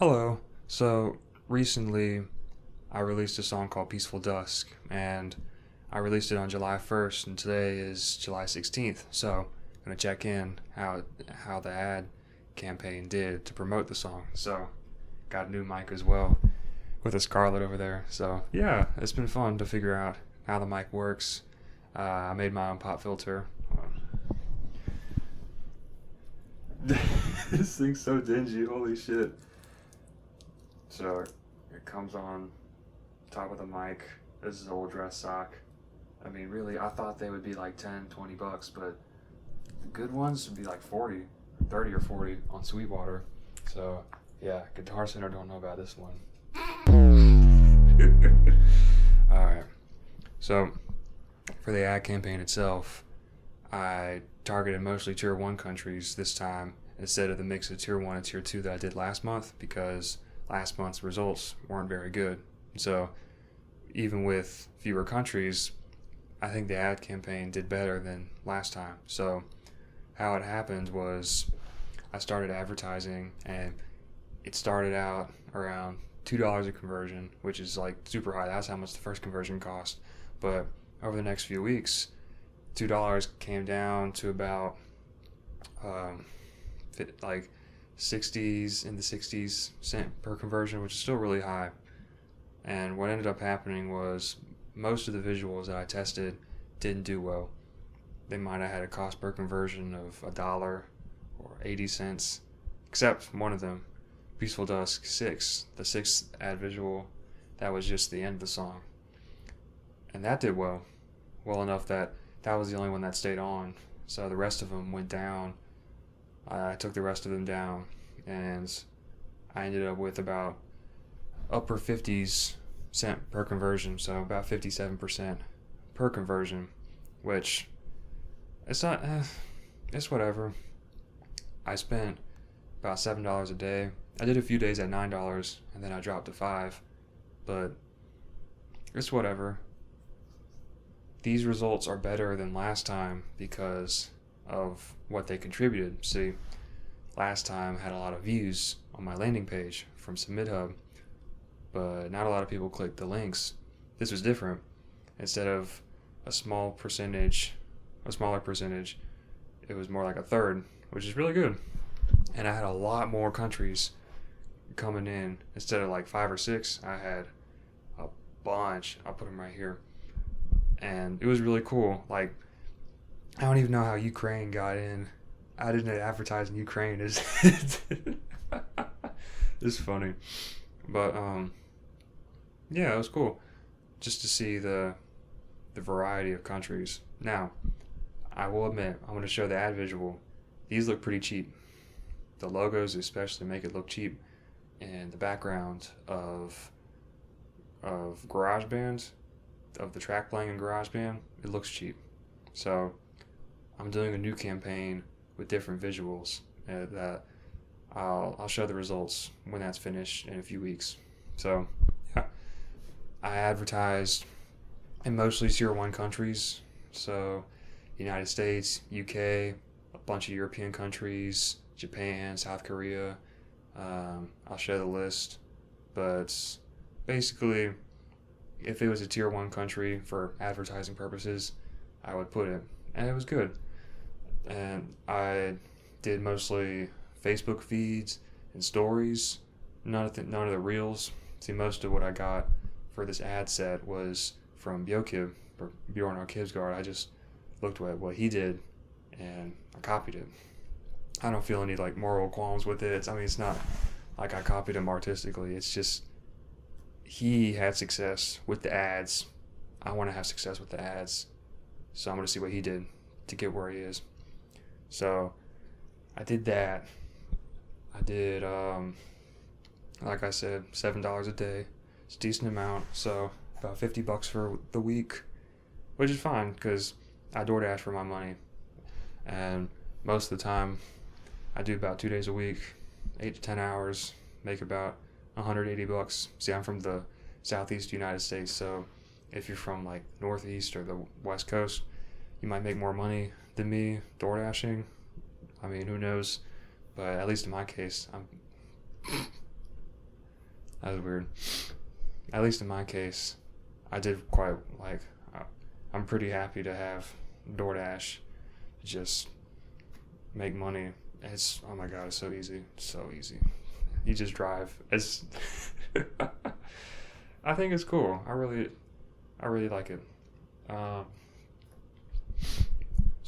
Hello. So recently I released a song called Peaceful Dusk, and I released it on July 1st, and today is July 16th. So I'm gonna check in how the ad campaign did to promote the song. So got a new mic as well with a Scarlett over there. So yeah, it's been fun to figure out how the mic works. I made my own pop filter. This thing's so dingy, holy shit. So it comes on top of the mic. This is an old dress sock. I mean, really, I thought they would be like 10, $20, but the good ones would be like 40, 30 or 40 on Sweetwater. So yeah, Guitar Center don't know about this one. Alright, so for the ad campaign itself, I targeted mostly Tier 1 countries this time instead of the mix of Tier 1 and Tier 2 that I did last month, because last month's results weren't very good. So even with fewer countries, I think the ad campaign did better than last time. So how it happened was I started advertising, and it started out around $2 a conversion, which is like super high. That's how much the first conversion cost. But over the next few weeks, $2 came down to about like 60s, in the 60s cent per conversion, which is still really high. And what ended up happening was most of the visuals that I tested didn't do well. They might have had a cost per conversion of $1 or 80 cents, except one of them, Peaceful Dusk 6, the sixth ad visual. That was just the end of the song, and that did well enough that was the only one that stayed on. So the rest of them went down. I took the rest of them down, and I ended up with about upper 50s cent per conversion, so about 57% per conversion, which it's not, it's whatever. I spent about $7 a day. I did a few days at $9, and then I dropped to $5, but it's whatever. These results are better than last time because of what they contributed. See, last time I had a lot of views on my landing page from SubmitHub, but not a lot of people clicked the links. This was different. Instead of a smaller percentage, it was more like a third, which is really good. And I had a lot more countries coming in. Instead of like 5 or 6, I had a bunch. I'll put them right here. And it was really cool. Like, I don't even know how Ukraine got in. I didn't advertise in Ukraine. It's funny. But yeah, it was cool just to see the variety of countries. Now, I will admit, I'm going to show the ad visual. These look pretty cheap. The logos especially make it look cheap. And the background of GarageBand, of the track playing in GarageBand, it looks cheap. So I'm doing a new campaign with different visuals that I'll show the results when that's finished in a few weeks. So yeah, I advertised in mostly Tier 1 countries, so United States, UK, a bunch of European countries, Japan, South Korea. I'll show the list, but basically, if it was a Tier 1 country for advertising purposes, I would put it, and it was good. And I did mostly Facebook feeds and stories, none of the reels. See, most of what I got for this ad set was from Bjorn Kivsgaard. I just looked at what he did and I copied it. I don't feel any like moral qualms with it. I mean, it's not like I copied him artistically. It's just he had success with the ads. I want to have success with the ads, so I'm going to see what he did to get where he is. So I did that. I did, like I said, $7 a day. It's a decent amount, so about $50 for the week, which is fine because I DoorDash for my money, and most of the time I do about 2 days a week, 8 to 10 hours, make about $180. See, I'm from the southeast United States, so if you're from like northeast or the west coast, you might make more money than me DoorDashing. I mean, who knows? But at least in my case, That was weird. At least in my case, I did quite like. I'm pretty happy to have DoorDash just make money. It's, oh my god, it's so easy, so easy. You just drive. It's I think it's cool. I really like it. So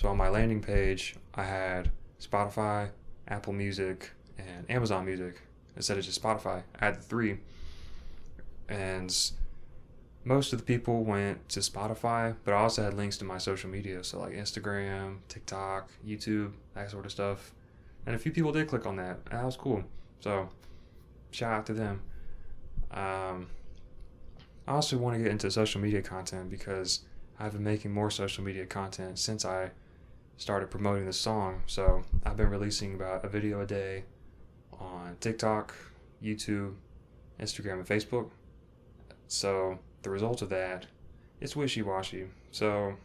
on my landing page, I had Spotify, Apple Music, and Amazon Music instead of just Spotify. I had the three, and most of the people went to Spotify, but I also had links to my social media, so like Instagram, TikTok, YouTube, that sort of stuff. And a few people did click on that, and that was cool. So shout out to them. I also want to get into social media content because I've been making more social media content since I started promoting this song. So I've been releasing about a video a day on TikTok, YouTube, Instagram, and Facebook. So the result of that, it's wishy-washy. So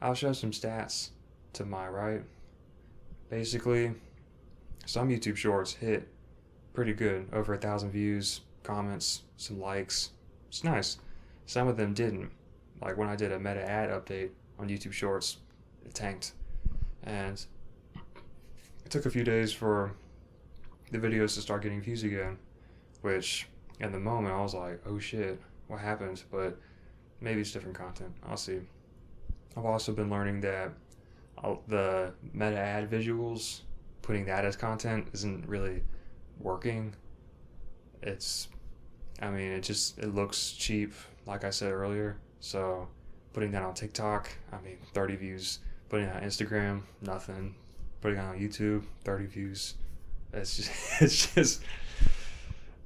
I'll show some stats to my right. Basically, some YouTube shorts hit pretty good, over 1,000 views, comments, some likes. It's nice. Some of them didn't. Like when I did a meta ad update on YouTube Shorts, it tanked. And it took a few days for the videos to start getting views again, which in the moment I was like, oh shit, what happened? But maybe it's different content. I'll see. I've also been learning that the meta ad visuals, putting that as content isn't really working. It looks cheap, like I said earlier. So putting that on TikTok, 30 views. Putting it on Instagram, nothing. Putting it on YouTube, 30 views. It's just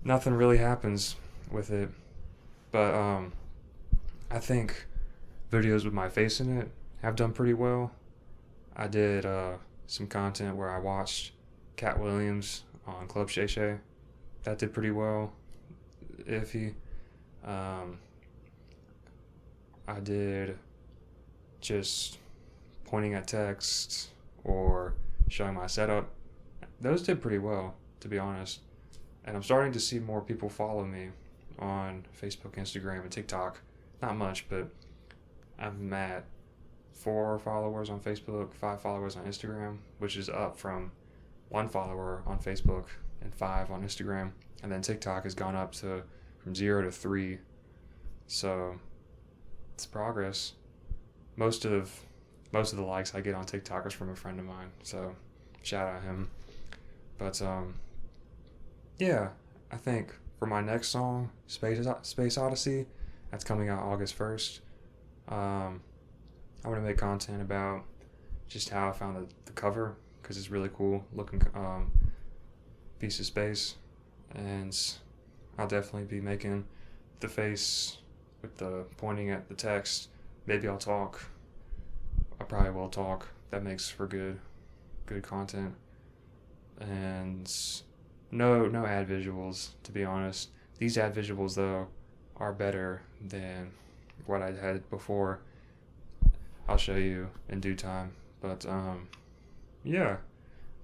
nothing really happens with it. But I think videos with my face in it have done pretty well. I did some content where I watched Cat Williams on Club Shay Shay. That did pretty well. Iffy. I did just pointing at text or showing my setup. Those did pretty well, to be honest. And I'm starting to see more people follow me on Facebook, Instagram, and TikTok. Not much, but I'm at 4 followers on Facebook, 5 followers on Instagram, which is up from 1 follower on Facebook and 5 on Instagram. And then TikTok has gone up from 0 to 3. So it's progress. Most of the likes I get on TikTok is from a friend of mine, so shout out him. But yeah, I think for my next song, Space Odyssey, that's coming out August 1st. I want to make content about just how I found the cover, because it's really cool looking piece of space, and I'll definitely be making the face with the pointing at the text. Maybe I'll talk. I probably will talk. That makes for good content. And no ad visuals, to be honest. These ad visuals though are better than what I had before. I'll show you in due time. But yeah,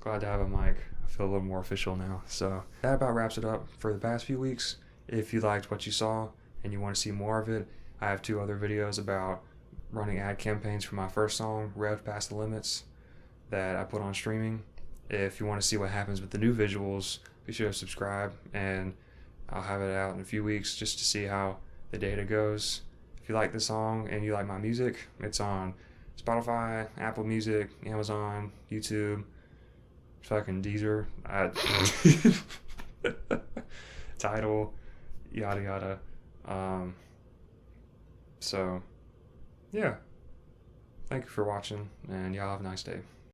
glad to have a mic. I feel a little more official now. So that about wraps it up for the past few weeks. If you liked what you saw and you want to see more of it, I have 2 other videos about running ad campaigns for my first song, Revved Past The Limits, that I put on streaming. If you want to see what happens with the new visuals, be sure to subscribe, and I'll have it out in a few weeks just to see how the data goes. If you like the song and you like my music, it's on Spotify, Apple Music, Amazon, YouTube, fucking Deezer, Tidal, yada yada. So yeah, thank you for watching, and y'all have a nice day.